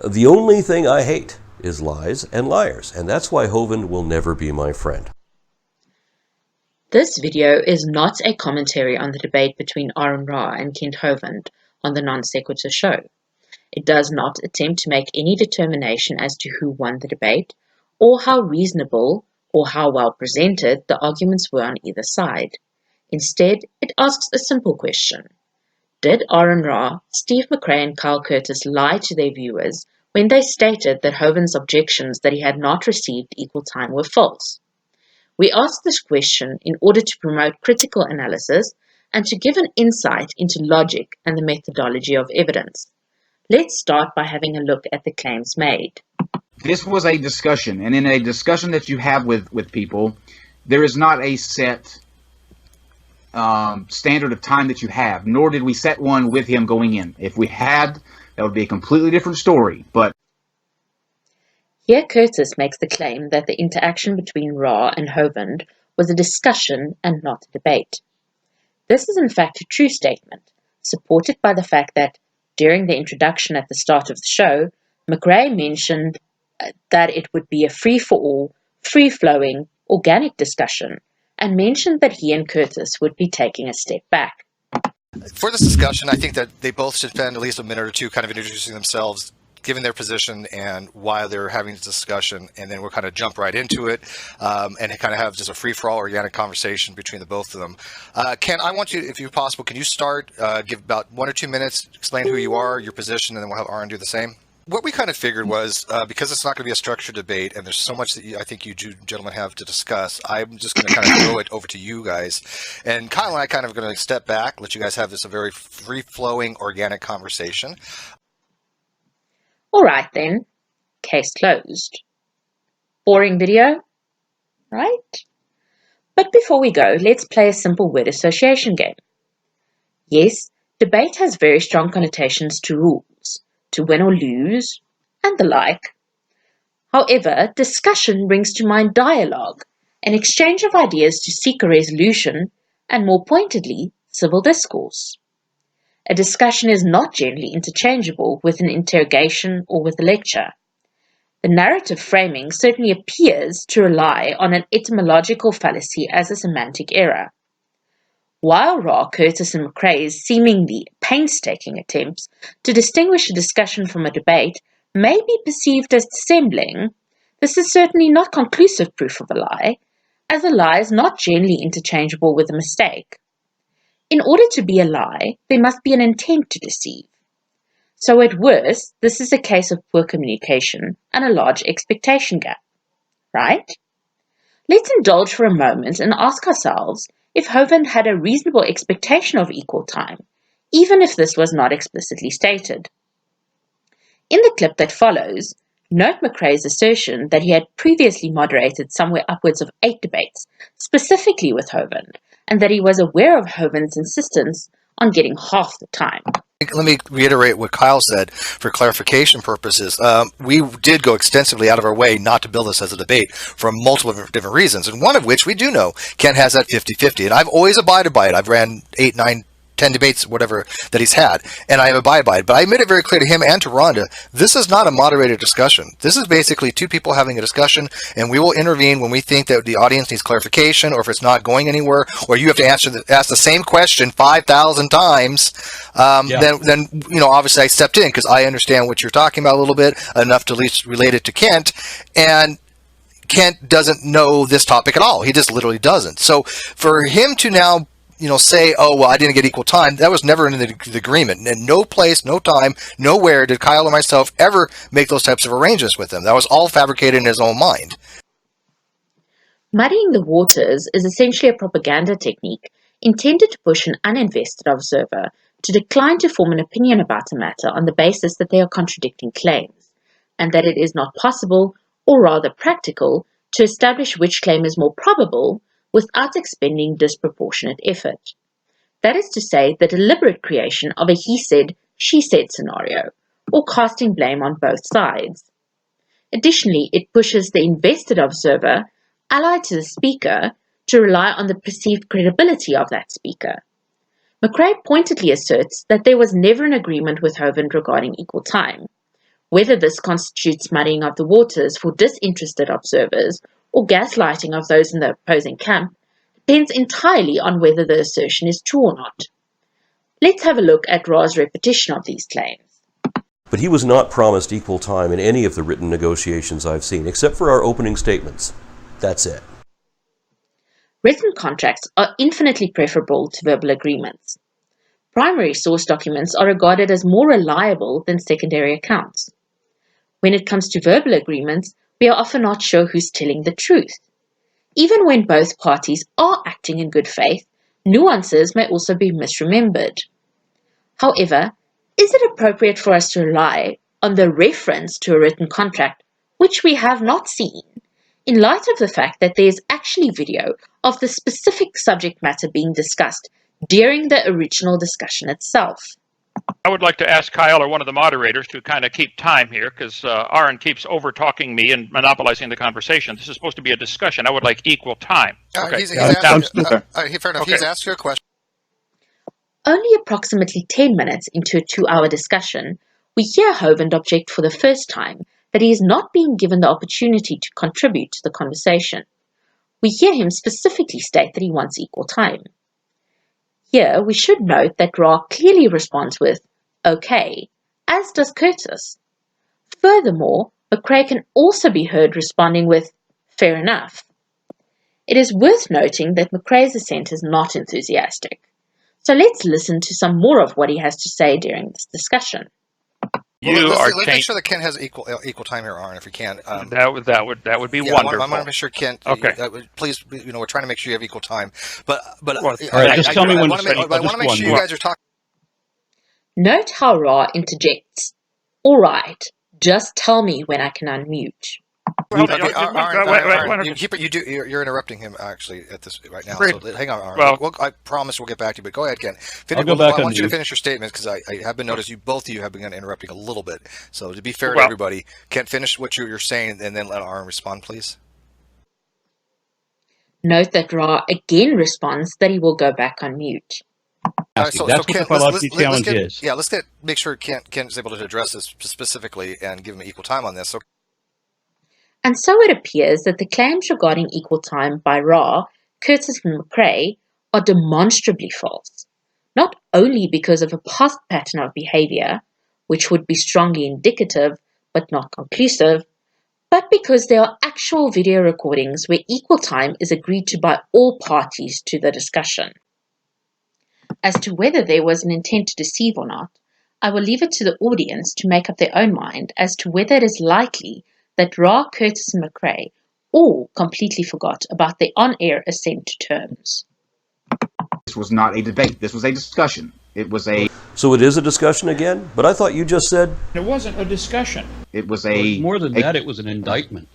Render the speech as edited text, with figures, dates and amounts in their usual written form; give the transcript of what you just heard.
The only thing I hate is lies and liars, and that's why Hovind will never be my friend. This video is not a commentary on the debate between AronRa and Kent Hovind on the nonSequitur show. It does not attempt to make any determination as to who won the debate, or how reasonable or how well presented the arguments were on either side. Instead, it asks a simple question. Did AronRa, Steve McRae and Kyle Curtis lie to their viewers when they stated that Hovind's objections that he had not received equal time were false? We ask this question in order to promote critical analysis and to give an insight into logic and the methodology of evidence. Let's start by having a look at the claims made. This was a discussion, and in a discussion that you have with people, there is not a set standard of time that you have, nor did we set one with him going in. If we had, that would be a completely different story. But here Curtis makes the claim that the interaction between Ra and Hovind was a discussion and not a debate. This is in fact a true statement, supported by the fact that during the introduction at the start of the show, McRae mentioned that it would be a free-for-all, free-flowing, organic discussion, and mentioned that he and Curtis would be taking a step back. For this discussion, I think that they both should spend at least a minute or two kind of introducing themselves, giving their position and why they're having this discussion, and then we'll kind of jump right into it and kind of have just a free-for-all organic conversation between the both of them. Ken, I want you, if you're possible, can you start, give about 1 or 2 minutes, explain who you are, your position, and then we'll have Aaron do the same? What we kind of figured was, because it's not going to be a structured debate, and there's so much that I think you gentlemen have to discuss, I'm just going to kind of throw it over to you guys. And Kyle and I kind of going to step back, let you guys have this a very free-flowing, organic conversation. All right then, case closed. Boring video, right? But before we go, let's play a simple word association game. Yes, debate has very strong connotations to rules, to win or lose, and the like. However, discussion brings to mind dialogue, an exchange of ideas to seek a resolution, and more pointedly, civil discourse. A discussion is not generally interchangeable with an interrogation or with a lecture. The narrative framing certainly appears to rely on an etymological fallacy as a semantic error. While Ra, Curtis, and McRae's seemingly painstaking attempts to distinguish a discussion from a debate may be perceived as dissembling, this is certainly not conclusive proof of a lie, as a lie is not generally interchangeable with a mistake. In order to be a lie, there must be an intent to deceive. So at worst, this is a case of poor communication and a large expectation gap, right? Let's indulge for a moment and ask ourselves if Hovind had a reasonable expectation of equal time, even if this was not explicitly stated. In the clip that follows, note McRae's assertion that he had previously moderated somewhere upwards of 8 debates, specifically with Hovind, and that he was aware of Hovind's insistence on getting half the time. Let me reiterate what Kyle said for clarification purposes. We did go extensively out of our way not to bill this as a debate for multiple different reasons, and one of which we do know Kent has that 50-50, and I've always abided by it. I've ran 8, 9, 10 debates, whatever, that he's had, and I have abided by it. But I made it very clear to him and to Rhonda, this is not a moderated discussion. This is basically 2 people having a discussion, and we will intervene when we think that the audience needs clarification, or if it's not going anywhere, or you have to ask the same question 5,000 times. Then you know, obviously I stepped in because I understand what you're talking about a little bit, enough to at least relate it to Kent, and Kent doesn't know this topic at all. He just literally doesn't. So for him to now, you know, say, oh, well, I didn't get equal time, that was never in the agreement. And no place, no time, nowhere did Kyle or myself ever make those types of arrangements with him. That was all fabricated in his own mind. Muddying the waters is essentially a propaganda technique intended to push an uninvested observer to decline to form an opinion about a matter on the basis that they are contradicting claims, and that it is not possible, or rather practical, to establish which claim is more probable without expending disproportionate effort. That is to say, the deliberate creation of a he said, she said scenario, or casting blame on both sides. Additionally, it pushes the invested observer, allied to the speaker, to rely on the perceived credibility of that speaker. McRae pointedly asserts that there was never an agreement with Hovind regarding equal time, Whether this constitutes muddying of the waters for disinterested observers or gaslighting of those in the opposing camp depends entirely on whether the assertion is true or not. Let's have a look at Ra's repetition of these claims. But he was not promised equal time in any of the written negotiations I've seen, except for our opening statements. That's it. Written contracts are infinitely preferable to verbal agreements. Primary source documents are regarded as more reliable than secondary accounts. When it comes to verbal agreements, we are often not sure who's telling the truth. Even when both parties are acting in good faith, nuances may also be misremembered. However, is it appropriate for us to rely on the reference to a written contract, which we have not seen, in light of the fact that there is actually video of the specific subject matter being discussed during the original discussion itself? I would like to ask Kyle or one of the moderators to kind of keep time here, because Aaron keeps over-talking me and monopolizing the conversation. This is supposed to be a discussion. I would like equal time. Okay. Fair enough. Okay. He's asked you a question. Only approximately 10 minutes into a 2-hour discussion, we hear Hovind object for the first time that he is not being given the opportunity to contribute to the conversation. We hear him specifically state that he wants equal time. Here, we should note that Ra clearly responds with, okay, as does Curtis. Furthermore, McRae can also be heard responding with, fair enough. It is worth noting that McRae's assent is not enthusiastic. So let's listen to some more of what he has to say during this discussion. Let's make sure that Kent has equal time here, Aaron, if we can. That would be wonderful. I want to make sure Kent. Okay. Please, we're trying to make sure you have equal time. But all right, just tell me when to say. I want to make sure you guys are talking. Note how Ra interjects. All right, just tell me when I can unmute. You're interrupting him actually at this right now. So hang on, Aaron. I promise we'll get back to you. But go ahead, Ken. I want you to finish your statement because I have been noticing both of you have been interrupting a little bit. So to be fair to everybody, Ken, finish what you're saying and then let Aaron respond, please. Note that Ra again responds that he will go back on mute. That's what the philosophy challenge is. Yeah, make sure Kent is able to address this specifically and give him equal time on this. So. And so it appears that the claims regarding equal time by Ra, Curtis and McRae are demonstrably false, not only because of a past pattern of behavior, which would be strongly indicative but not conclusive, but because there are actual video recordings where equal time is agreed to by all parties to the discussion. As to whether there was an intent to deceive or not, I will leave it to the audience to make up their own mind as to whether it is likely that Ra, Curtis, and McRae all completely forgot about their on-air assent to terms. This was not a debate. This was a discussion. It was a... So it is a discussion again? But I thought you just said... It wasn't a discussion. It was more than that, it was an indictment.